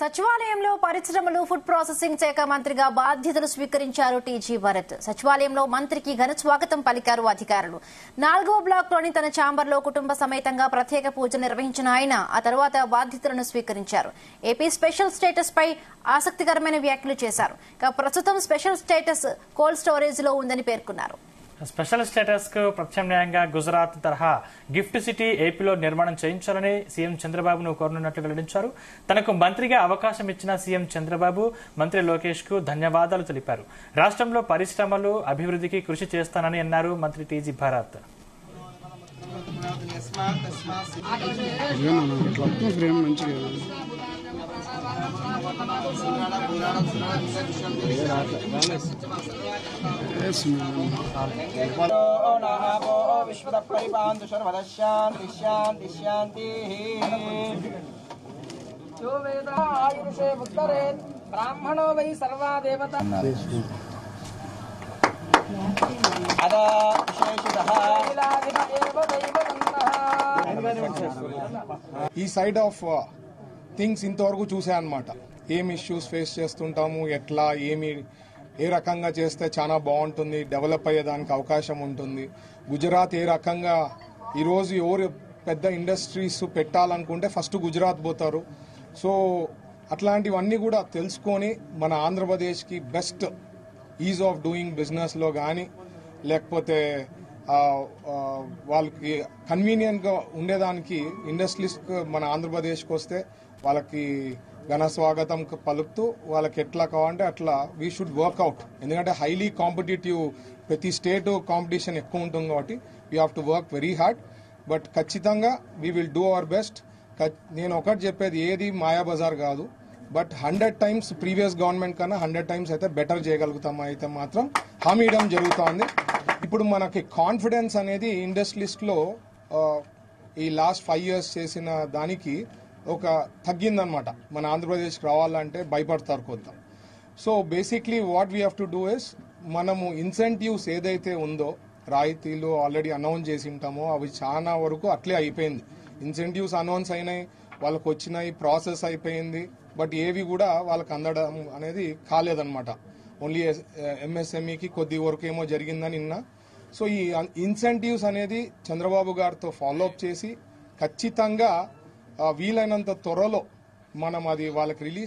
సచివాలయంలో పరిశ్రమలు food processing శాఖ మంత్రిగా బాధ్యతలు స్వీకరించారు టీజీ భరత్. సచివాలయంలో మంత్రికి ఘన స్వాగతం పలికారు అధికారులు. 4వ బ్లాక్లోని తన ఛాంబర్లో కుటుంబ సమేతంగా ప్రత్యేక పూజ నిర్వహించిన ఆయన ఆ తర్వాత బాధ్యతలను స్వీకరించారు. ఏపీ స్పెషల్ స్టేటస్ పై ఆసక్తికరమైన వ్యాఖ్యలు చేశారు. ప్రస్తుతం స్పెషల్ స్టేటస్ కోల్డ్ స్టోరేజ్ లో ఉందని పేర్కొన్నారు. స్పెషల్ స్టేటస్ కు ప్రత్యామ్నాయంగా గుజరాత్ తరహా గిఫ్ట్ సిటీ ఏపీలో నిర్మాణం చేయించాలని సీఎం చంద్రబాబును కోరనున్నట్లు వెల్లడించారు. తనకు మంత్రిగా అవకాశం ఇచ్చిన సీఎం చంద్రబాబు, మంత్రి లోకేష్ కు ధన్యవాదాలు తెలిపారు. రాష్ట్రంలో పరిశ్రమలు అభివృద్ధికి కృషి చేస్తానని అన్నారు మంత్రి టీజీ భరత్. బ్రాహ్మణో వై సర్వా దేవతా ఈ సైడ్ ఆఫ్ థింగ్స్ ఇంతవరకు చూసా అన్నమాట. ఏం ఇష్యూస్ ఫేస్ చేస్తుంటాము, ఎట్లా ఏ రకంగా చేస్తే చాలా బాగుంటుంది, డెవలప్ అయ్యేదానికి అవకాశం ఉంటుంది. గుజరాత్ ఏ రకంగా ఈరోజు ఎవరు పెద్ద ఇండస్ట్రీస్ పెట్టాలనుకుంటే ఫస్ట్ గుజరాత్ పోతారు. సో అట్లాంటివన్నీ కూడా తెలుసుకొని మన ఆంధ్రప్రదేశ్కి బెస్ట్ ఈజ్ ఆఫ్ డూయింగ్ బిజినెస్లో కానీ లేకపోతే వాళ్ళకి కన్వీనియంట్గా ఉండేదానికి ఇండస్ట్రీస్ మన ఆంధ్రప్రదేశ్కి వస్తే వాళ్ళకి ఘన స్వాగతం పలుకుతూ వాళ్ళకి ఎట్లా కావాలంటే అట్లా వీ షుడ్ వర్క్అవుట్. ఎందుకంటే హైలీ కాంపిటేటివ్, ప్రతి స్టేట్ కాంపిటీషన్ ఎక్కువ ఉంటుంది కాబట్టి we have to work very hard. But ఖచ్చితంగా we will do our best. నేను ఒకటి చెప్పేది, ఏది మాయాబజార్ కాదు. బట్ 100 times ప్రీవియస్ గవర్నమెంట్ కన్నా 100 times అయితే బెటర్ చేయగలుగుతాం అయితే మాత్రం హామీ ఇవ్వడం జరుగుతోంది. ఇప్పుడు మనకి కాన్ఫిడెన్స్ అనేది ఇండస్ట్రీస్లో ఈ లాస్ట్ 5 years చేసిన దానికి ఒక తగ్గిందనమాట. మన ఆంధ్రప్రదేశ్కి రావాలంటే భయపడతారు కొంత. So basically what we have to do is, మనము ఇన్సెంటివ్స్ ఏదైతే ఉందో రాయితీలు ఆల్రెడీ అనౌన్స్ చేసి ఉంటామో అవి చాలా వరకు అట్లే అయిపోయింది. ఇన్సెంటివ్స్ అనౌన్స్ అయినాయి, వాళ్ళకు వచ్చినాయి, ప్రాసెస్ అయిపోయింది. బట్ ఏవి కూడా వాళ్ళకి అందడం అనేది కాలేదన్నమాట. ఓన్లీ ఎంఎస్ఎంఈకి కొద్ది వరకు ఏమో జరిగిందని నిన్న. సో ఈ ఇన్సెంటివ్స్ అనేది చంద్రబాబు గారితో ఫాలోఅప్ చేసి ఖచ్చితంగా వీలైనంత త్వరలో మనం అది వాళ్ళకి రిలీజ్